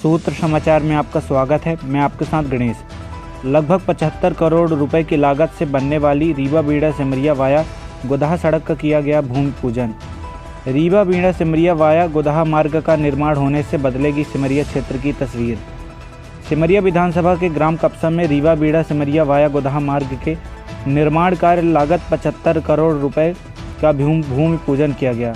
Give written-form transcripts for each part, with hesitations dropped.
सूत्र समाचार में आपका स्वागत है। मैं आपके साथ गणेश। लगभग 75 करोड़ रुपए की लागत से बनने वाली रीवा बीड़ा सिमरिया वाया गोदहा सड़क का किया गया भूमि पूजन। रीवा बीड़ा सिमरिया वाया गोदहा मार्ग का निर्माण होने से बदलेगी सिमरिया क्षेत्र की तस्वीर। सिमरिया विधानसभा के ग्राम कपसा में रीवा बीड़ा सिमरिया वाया गोदहा मार्ग के निर्माण कार्य लागत 75 करोड़ रुपए का भूमि पूजन किया गया,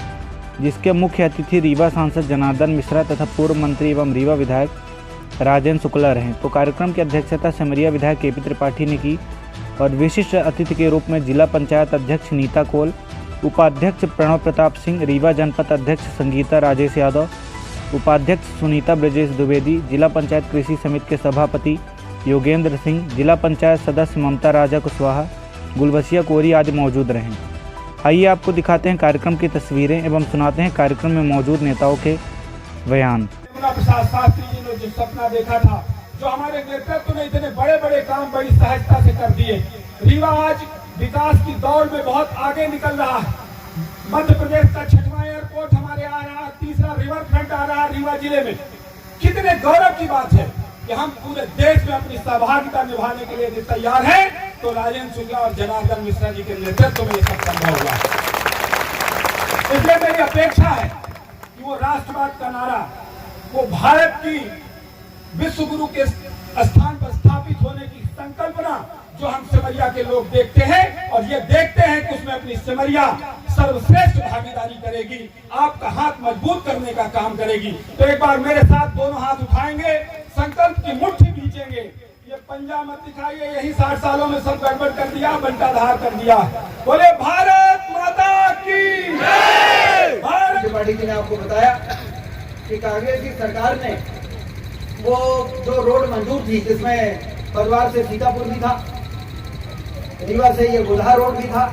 जिसके मुख्य अतिथि रीवा सांसद जनार्दन मिश्रा तथा पूर्व मंत्री एवं रीवा विधायक राजेंद्र शुक्ला रहे। तो कार्यक्रम की अध्यक्षता सिमरिया विधायक केपी त्रिपाठी ने की और विशिष्ट अतिथि के रूप में जिला पंचायत अध्यक्ष नीता कोल, उपाध्यक्ष प्रणव प्रताप सिंह, रीवा जनपद अध्यक्ष संगीता राजेश यादव, उपाध्यक्ष सुनीता ब्रजेश द्विवेदी, जिला पंचायत कृषि समिति के सभापति योगेंद्र सिंह, जिला पंचायत सदस्य ममता राजा कुशवाहा, गुलबसिया कोरी आदि मौजूद रहे। आइए आपको दिखाते हैं कार्यक्रम की तस्वीरें एवं सुनाते हैं कार्यक्रम में मौजूद नेताओं के बयान। प्रसाद शास्त्री जी ने जो सपना देखा था, जो हमारे नेतृत्व ने इतने बड़े बड़े काम बड़ी सहजता से कर दिए। रीवा आज विकास की दौड़ में बहुत आगे निकल रहा है। मध्य प्रदेश का 6वां एयरपोर्ट हमारे आ रहा है, 3रा रिवर फ्रंट आ रहा है रीवा जिले में। कितने गौरव की बात है कि हम पूरे देश में अपनी सहभागिता निभाने के लिए तैयार हैं। तो राजेंद्र शुक्ला और जनार्दन मिश्रा जी के नेतृत्व में ये सब संभव हुआ। इसलिए मेरी अपेक्षा है कि वो राष्ट्रवाद का नारा, वो भारत की विश्व गुरु के स्थान पर स्थापित होने की संकल्पना जो हम सिमरिया के लोग देखते हैं और ये देखते हैं कि उसमें अपनी सिमरिया सर्वश्रेष्ठ भागीदारी करेगी, आपका हाथ मजबूत करने का काम करेगी। तो एक बार मेरे साथ दोनों हाथ उठाएंगे, संकल्प की मुट्ठी बीचेंगे। ये पंजा मत दिखाइए, यही 60 सालों में सब गड़बड़ कर दिया, बंटाधार कर दिया। बोले भारत माता की जय। भारत त्रिपाठी जी ने आपको बताया कि कांग्रेस की सरकार ने वो जो रोड मंजूर थी, जिसमें परिवार से सीतापुर भी था, रीवा से ये गोदहा रोड भी था,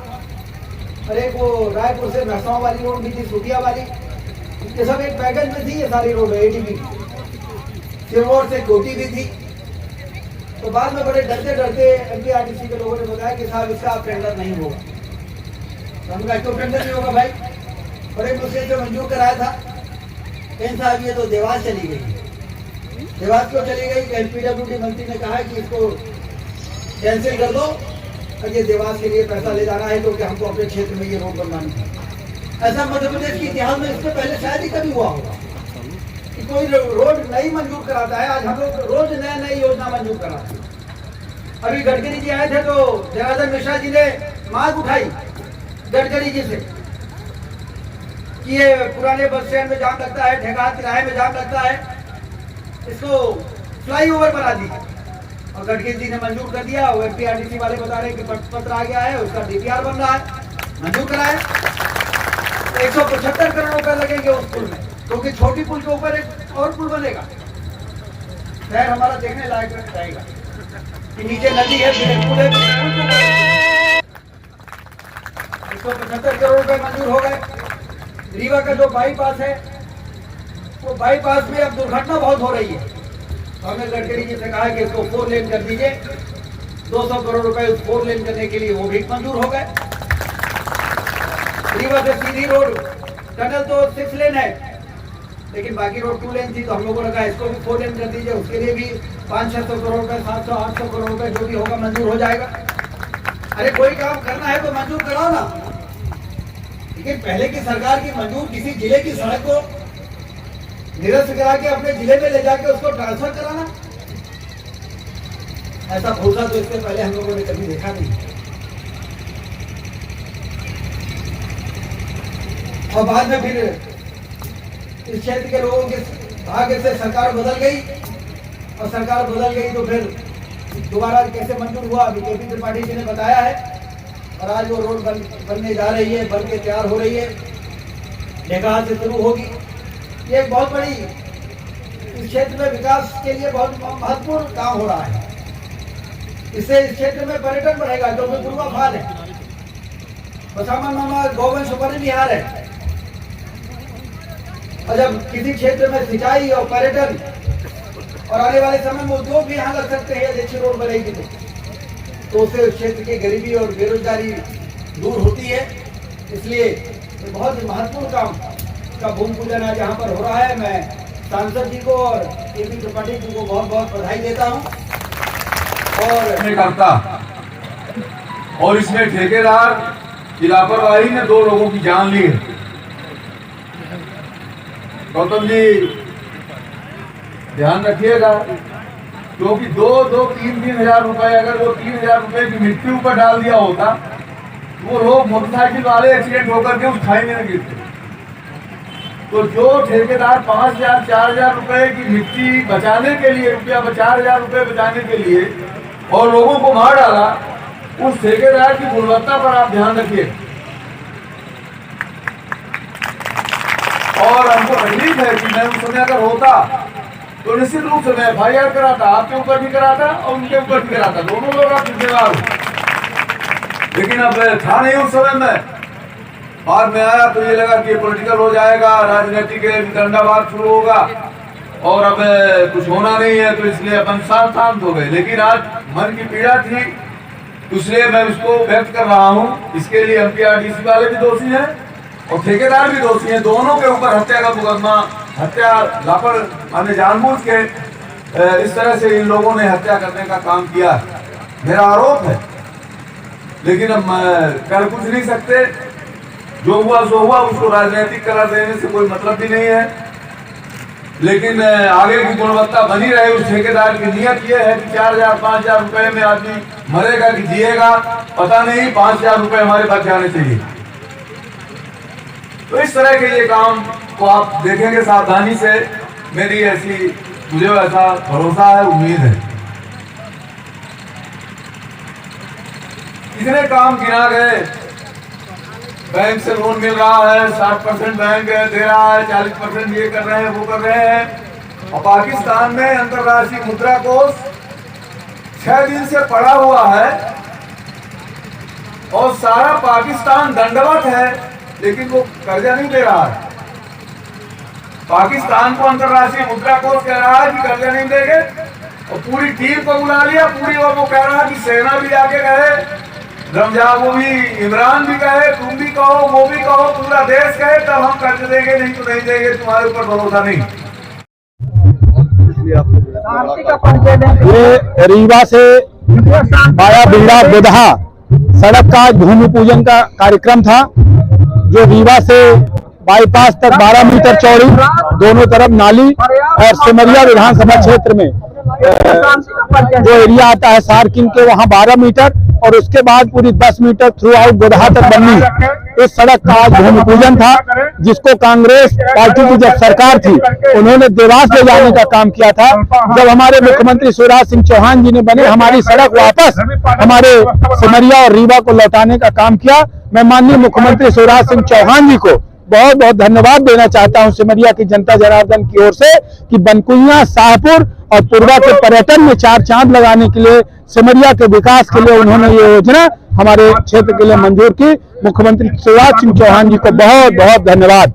और एक वो रायपुर से भरसाव वाली रोड भी थी, सूटिया वाली, ये सब एक पैकेज में थी। ये सारी रोड एडीबी सिरमौर से कोटी भी थी। तो बाद में बड़े डरते डरते एमपीआरडीसी के लोगों ने बताया कि साहब इसका टेंडर नहीं होगा। तो हम कहा क्यों टेंडर नहीं होगा भाई, बड़े मुश्किल से मंजूर कराया था। कहीं साहब ये तो देवास चली गई। देवास क्यों चली गई? एलपीडब्ल्यूडी मंत्री ने कहा कि इसको कैंसिल कर दो और ये देवास के लिए पैसा ले जाना है, क्योंकि हमको अपने क्षेत्र में ये रोड बनवानी है। ऐसा मध्य प्रदेश के इतिहास में इससे पहले शायद ही कभी हुआ होगा कि कोई रोड नई मंजूर कराता है। आज हम लोग रोज नई योजना मंजूर कराते हैं। अभी गडकरी जी आए थे तो जनार्दन मिश्रा जी ने मांग उठाई गडकरी जी से कि ये पुराने बस स्टैंड में जाम लगता है, ठेका तिराहे में जाम लगता है, इसको फ्लाईओवर बना दीजिए। और गडकरी जी ने मंजूर कर दिया। और एमपीआरडीसी वाले बता रहे हैं कि पत्र आ गया है, उसका डीपीआर बन रहा है, मंजूर कराए। 175 करोड़ रुपए लगेंगे उस पुल में, क्योंकि छोटी पुल के ऊपर एक और पुल बनेगा। शहर हमारा देखने लायक रहेगा कि नीचे नदी है, फिर एक पुल है। 175 करोड़ रुपए मंजूर हो गए। रीवा का जो बाईपास है, वो बाईपास में अब दुर्घटना बहुत हो रही है। तो हमने गडकरी जी से कहा कि इसको 4 लेन कर दीजिए। 200 करोड़ रुपए उस 4 लेन करने के लिए वो भी मंजूर हो गए। रीवा से सीधी रोड टनल तो 6 लेन है, लेकिन बाकी रोड 2 लेन थी। तो हम लोगों ने कहा इसको भी 4 लेन कर दीजिए। उसके लिए भी 500-600 करोड़ रुपए, 700-800 करोड़ रुपए जो भी होगा मंजूर हो जाएगा। अरे कोई काम करना है तो मंजूर कराओ ना। लेकिन पहले की सरकार की मंजूर किसी जिले की सड़क को निरस्त करा के अपने जिले में ले जाके उसको ट्रांसफर कराना, ऐसा भूसा तो इससे पहले हम लोगों ने कभी देखा नहीं। और बाद में फिर इस क्षेत्र के लोगों के भाग्य से सरकार बदल गई, और सरकार बदल गई तो फिर दोबारा कैसे मंजूर हुआ अभी केपी त्रिपाठी जी ने बताया है। और आज वो रोड बनने जा रही है, बन के तैयार हो रही है, ढेका से शुरू होगी। ये एक बहुत बड़ी इस क्षेत्र में विकास के लिए बहुत महत्वपूर्ण काम हो रहा है। इससे इस क्षेत्र में पर्यटन बढ़ेगा, जो कि पूर्वाफाल है। बसामन मामा गौवंश वन विहार है, और जब किसी क्षेत्र में सिंचाई और पर्यटन और आने वाले समय में उद्योग भी यहाँ लग सकते हैं, अच्छी रोड बनेगी तो उससे क्षेत्र की गरीबी और बेरोजगारी दूर होती है। इसलिए बहुत महत्वपूर्ण काम का भूमि पूजन आज यहाँ पर हो रहा है। मैं सांसद जी को और केपी त्रिपाठी जी को बहुत बहुत बधाई देता हूँ। और करता और इसमें ठेकेदार की लापरवाही ने 2 लोगों की जान ली है। गौतम जी ध्यान रखिएगा, क्योंकि 2-3 हजार रुपए, अगर वो 3 हजार रुपए की मिट्टी ऊपर डाल दिया होता वो लोग मोटरसाइकिल वाले एक्सीडेंट होकर के उस खाई में न गिरते। तो जो ठेकेदार 5 हजार 4 हजार रुपए की मिट्टी बचाने के लिए, रुपया 4 हजार रुपए बचाने के लिए और लोगों को मार डाला, उस ठेकेदार की गुणवत्ता पर आप ध्यान रखिए। और हमको तकलीफ है कि मैं उस समय अगर होता तो निश्चित रूप से मैं FIR कराता, आपके ऊपर भी कराता और उनके ऊपर भी कराता, दोनों लोग आप जिम्मेदार हो। लेकिन अब था नहीं उस समय में, बाद में आया तो ये लगा कि ये पॉलिटिकल हो जाएगा, राजनीतिक डंडावार शुरू होगा और अब कुछ होना नहीं है, तो इसलिए अपन शांत हो गए। लेकिन आज मन की पीड़ा थी, इसलिए मैं उसको व्यक्त कर रहा हूँ। इसके लिए MPRDC वाले भी दोषी हैं और ठेकेदार भी दोषी हैं। दोनों के ऊपर हत्या का मुकदमा, हत्या माने जानबूझ के इस तरह से इन लोगों ने हत्या करने का काम किया, मेरा आरोप है। लेकिन अब कर कुछ नहीं सकते, जो हुआ सो हुआ, उसको राजनीतिक करार देने से कोई मतलब भी नहीं है। लेकिन आगे की गुणवत्ता बनी रहे, उस ठेकेदार की नियत ये है कि 4 हजार 5 हजार रुपए में आदमी मरेगा कि जिएगा पता नहीं, 5 हजार रुपए हमारे बच जाने चाहिए। तो इस तरह के ये काम को आप देखेंगे सावधानी से, मेरी ऐसी, मुझे ऐसा भरोसा है, उम्मीद है। इतने काम गिना गए, बैंक से लोन मिल रहा है, 60% बैंक दे रहा है, 40% ये कर रहे हैं, वो कर रहे हैं। और पाकिस्तान में अंतर्राष्ट्रीय मुद्रा कोष 6 दिन से पड़ा हुआ है और सारा पाकिस्तान दंडवत है, लेकिन वो कर्जा नहीं दे रहा है। पाकिस्तान को अंतर्राष्ट्रीय मुद्रा कोष कह रहा है कि कर्जा नहीं देंगे और पूरी टीम को बुला लिया पूरी, और वो कह रहा है कि सेना भी जाके कहे, रमजान वो भी, इमरान भी कहे, तुम भी कहो, वो भी कहो, पूरा देश कहे, तब हम कर्ज देंगे, नहीं तो नहीं देंगे, तुम्हारे ऊपर भरोसा नहीं। ये रीवा से वाया बिल्डा गोदहा सड़क का भूमि पूजन का कार्यक्रम था, जो रीवा से बाईपास तक 12 मीटर चौड़ी, दोनों तरफ नाली, और सिमरिया विधानसभा क्षेत्र में जो एरिया आता है सारकिन के, वहां 12 मीटर और उसके बाद पूरी 10 मीटर थ्रू आउट गोदहा तक बननी। इस सड़क का आज भूमि पूजन था, जिसको कांग्रेस पार्टी की जब सरकार थी उन्होंने देवास ले जाने का काम किया था। जब हमारे मुख्यमंत्री शिवराज सिंह चौहान जी ने बने, हमारी सड़क वापस हमारे सिमरिया और रीवा को लौटाने का काम किया। मैं माननीय मुख्यमंत्री शिवराज सिंह चौहान जी को बहुत बहुत धन्यवाद देना चाहता हूं सिमरिया की जनता जनार्दन की ओर से, कि बनकुइया, शाहपुर और पूर्वा के पर्यटन में 4 चांद लगाने के लिए, सिमरिया के विकास के लिए उन्होंने ये योजना हमारे क्षेत्र के लिए मंजूर की। मुख्यमंत्री शिवराज सिंह चौहान जी को बहुत बहुत धन्यवाद।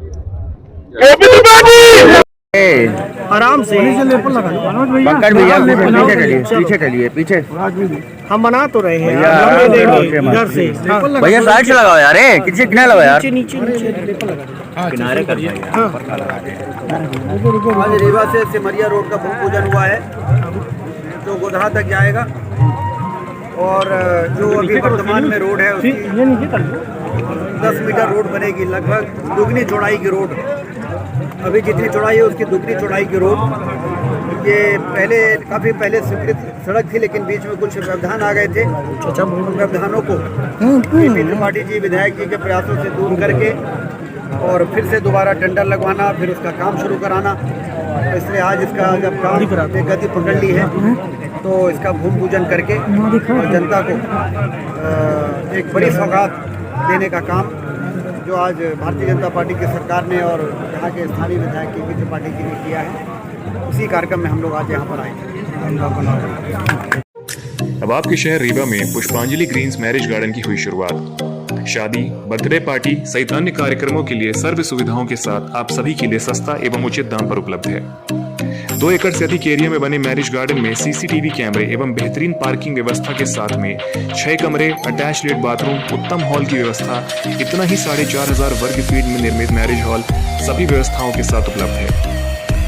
आराम से पंकज भैया पीछे चलिए पीछे। हम बना तो रहे हैं इधर से। भैया साइड से लगाओ यार, किसी किनारे लगाओ यार, नीचे किनारे कर दिया। आज रीवा से सिमरिया रोड का भूमि पूजन हुआ है, जो गोदहा तक जाएगा। और जो अभी वर्तमान में रोड है उसकी 10 मीटर रोड बनेगी, लगभग दुगनी चौड़ाई की रोड। अभी जितनी चौड़ाई है उसकी दुगनी चौड़ाई की रोड। ये पहले काफ़ी पहले स्वीकृत सड़क थी, लेकिन बीच में कुछ व्यवधान आ गए थे। व्यवधानों को केपी त्रिपाठी जी विधायक जी के प्रयासों से दूर करके और फिर से दोबारा टेंडर लगवाना, फिर उसका काम शुरू कराना। तो इसलिए आज इसका जब काम ने गति पकड़ ली है, तो इसका भूमि पूजन करके और जनता को एक बड़ी सौगात देने का काम जो आज भारतीय जनता पार्टी की सरकार ने और यहाँ के स्थानीय विधायक केपी त्रिपाठी जी ने किया है, उसी कार्यक्रम में हम लोग आज यहाँ पर आए। अब आपके शहर रीवा में पुष्पांजलि ग्रीन्स मैरिज गार्डन की हुई शुरुआत। शादी, बर्थडे पार्टी सहित अन्य कार्यक्रमों के लिए सर्व सुविधाओं के साथ आप सभी के लिए सस्ता एवं उचित दाम पर उपलब्ध है। 2 एकड़ से अधिक एरिया में बने मैरिज गार्डन में CCTV कैमरे एवं बेहतरीन पार्किंग व्यवस्था के साथ में 6 कमरे, अटैच लेट बाथरूम, उत्तम हॉल की व्यवस्था, इतना ही 4500 वर्ग फीट में निर्मित मैरिज हॉल सभी व्यवस्थाओं के साथ उपलब्ध है।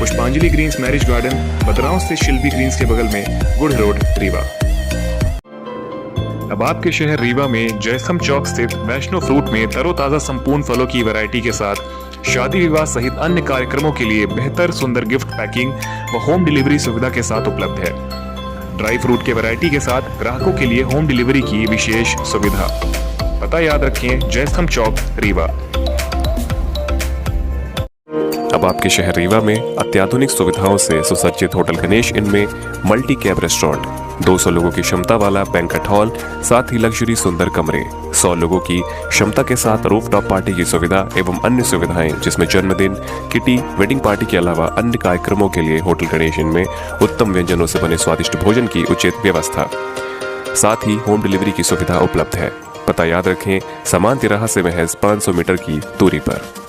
पुष्पांजलि ग्रीन्स मैरिज गार्डन, बदरांव से शिल्पी ग्रीन्स के बगल में गुड़ रोड, रीवा। अब आपके शहर रीवा में जयस्तंभ चौक स्थित वैष्णो फ्रूट में तरोताजा संपूर्ण फलों की वैरायटी के साथ शादी विवाह सहित अन्य कार्यक्रमों के लिए बेहतर सुंदर गिफ्ट पैकिंग व होम डिलीवरी सुविधा के साथ उपलब्ध है। ड्राई फ्रूट के वैरायटी के साथ ग्राहकों के लिए होम डिलीवरी की विशेष सुविधा। पता याद रखें, जयस्तंभ चौक, रीवा। अब आपके शहर रीवा में अत्याधुनिक सुविधाओं से सुसज्जित होटल गणेश इन में मल्टी कैब रेस्टोरेंट, 200 लोगों की क्षमता वाला बैंक्वेट हॉल, साथ ही लग्जरी सुंदर कमरे, 100 लोगों की क्षमता के साथ रूफटॉप पार्टी की सुविधा एवं अन्य सुविधाएं जिसमें जन्मदिन, किटी, वेडिंग पार्टी के अलावा अन्य कार्यक्रमों के लिए होटल गणेश इन में उत्तम व्यंजनों से बने स्वादिष्ट भोजन की उचित व्यवस्था। साथ ही होम डिलीवरी की सुविधा उपलब्ध है। पता याद रखें, समान तिराहा से महज 500 मीटर की दूरी पर।